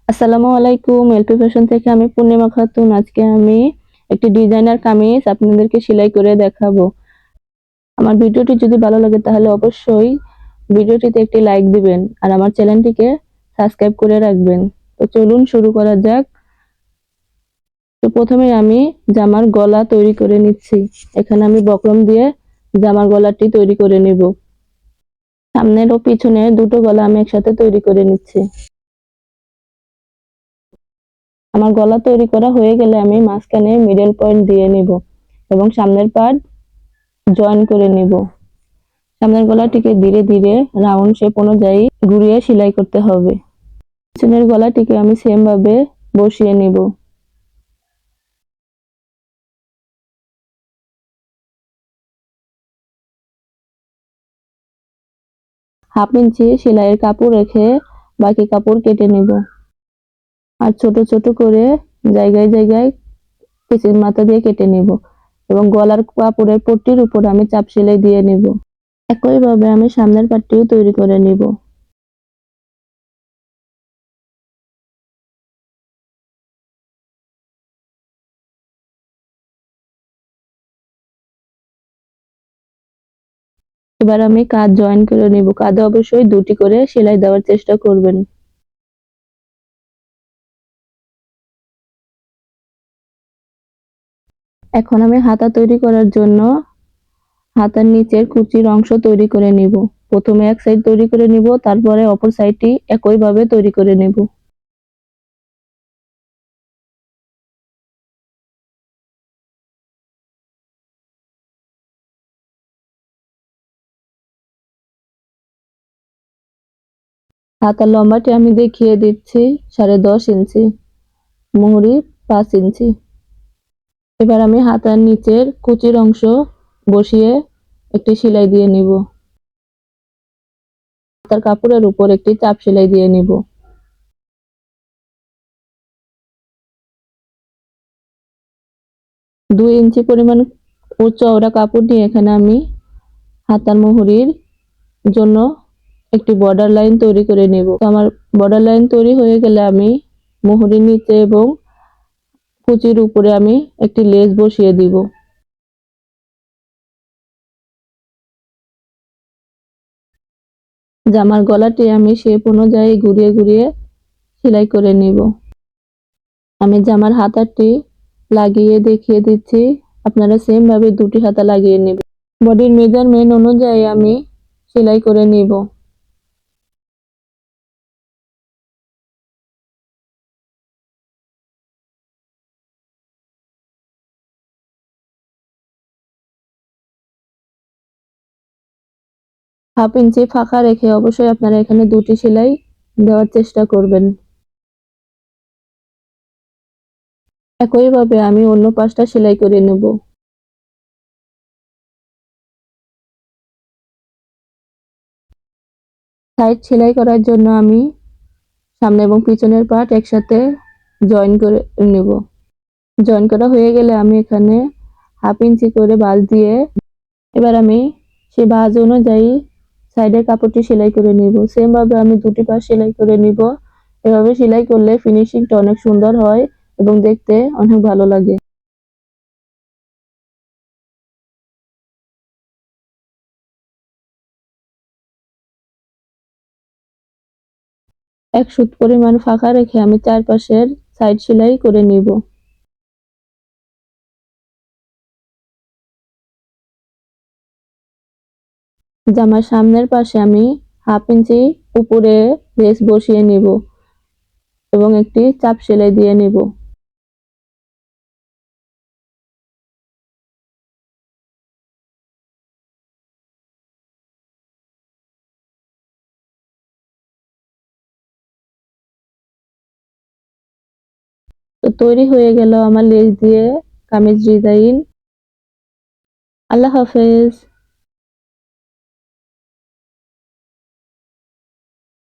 আসসালামু আলাইকুম। LP fashion থেকে আমি পূর্ণিমা খাতুন। আজকে আমি একটি ডিজাইনার কামিজ আপনাদেরকে সেলাই করে দেখাবো। আমার ভিডিওটি যদি ভালো লাগে তাহলে অবশ্যই ভিডিওটিতে একটি লাইক দিবেন আর আমার চ্যানেলটিকে সাবস্ক্রাইব করে রাখবেন। তো চলুন শুরু করা যাক। তো প্রথমে আমি জামার গলা তৈরি করে নিচ্ছি। এখানে আমি বক্রম দিয়ে জামার গলাটি তৈরি করে নিব। সামনের ও পিছনে দুটো গলা আমি একসাথে তৈরি করে নিচ্ছি। আমার গলা তৈরি করা হয়ে গেলে আমি মাঝখানে মিডল পয়েন্ট দিয়ে নিব এবং সামনের পার্ট জয়েন করে নিব। সামনের গলাটিকে ধীরে ধীরে রাউন্ড শেপ অনুযায়ী ঘুরিয়ে সেলাই করতে হবে। পিছনের গলাটিকে আমি সেম ভাবে বসিয়ে নিব। হাফ ইঞ্চি সেলাইয়ের কাপড় রেখে বাকি কাপড় কেটে নিব আর ছোট ছোট করে জায়গায় জায়গায় পিসের মাথা দিয়ে কেটে নিব এবং গলার কাপড়ের পট্টির উপর আমি চাপ সেলাই দিয়ে নিব। একইভাবে আমি সামনের পাটটিও তৈরি করে নিব। এবার আমি কাঁধ জয়েন করে নিব। কাঁধে অবশ্যই দুটি করে সেলাই দেওয়ার চেষ্টা করবেন। এখন আমি হাতা তৈরি করার জন্য হাতার নিচের কুচির অংশ তৈরি করে নিব। প্রথমে এক সাইড তৈরি করে নিব, তারপরে অপর সাইডটি একইভাবে তৈরি করে নেব। হাতার লম্বাটি আমি দেখিয়ে দিচ্ছি 10.5 ইঞ্চি, মুহুরি 5 ইঞ্চি। এবার আমি হাতার নিচের কুচির অংশ বসিয়ে একটি সেলাই দিয়ে নিব। হাতার কাপড়ের উপর একটি চাপ সেলাই দিয়ে নিব। 2 ইঞ্চি পরিমাণ চওড়া কাপড় নিয়ে এখানে আমি হাতার মুহুরির জন্য একটি বর্ডার লাইন তৈরি করে নেব। তো আমার বর্ডার লাইন তৈরি হয়ে গেলে আমি মুহুরির নিচে এবং কুচির উপরে আমি একটি লেস বসিয়ে দিব। জামার গলাটি আমি শেপ অনুযায়ী ঘুরিয়ে ঘুরিয়ে সেলাই করে নিব। আমি জামার হাতাটি লাগিয়ে দেখিয়ে দিচ্ছি, আপনারা সেম ভাবে দুটি হাতা লাগিয়ে নেবেন। বডির মেজারমেন্ট অনুযায়ী আমি সেলাই করে নিব। হাফ ইঞ্চি ফাঁকা রেখে অবশ্যই আপনারা এখানে দুটি সেলাই দেওয়ার চেষ্টা করবেন। একইভাবে আমি অন্য পাশটা সেলাই করে নেব। সাইড সেলাই করার জন্য আমি সামনে এবং পিছনের পার্ট একসাথে জয়েন করে নেব। জয়েন করা হয়ে গেলে আমি এখানে হাফ ইঞ্চি করে ভাঁজ দিয়ে এবার আমি সেই ভাঁজ অনুযায়ী সাইডের কাপড়টি সেলাই করে নিব। সেম ভাবে আমি দুটি পাশ সেলাই করে নিব। এভাবে সেলাই করলে ফিনিশিংটা অনেক সুন্দর হয় এবং দেখতে অনেক ভালো লাগে। এক সুত পরিমাণ ফাঁকা রেখে আমি চারপাশের সাইড সেলাই করে নিব। জামার সামনের পাশে আমি হাফ ইঞ্চি উপরে লেস বসিয়ে নিব এবং একটি চাপ সেলাই দিয়ে নিব। তো তৈরি হয়ে গেল আমার লেস দিয়ে কামিজ ডিজাইন। আল্লাহ হাফেজ।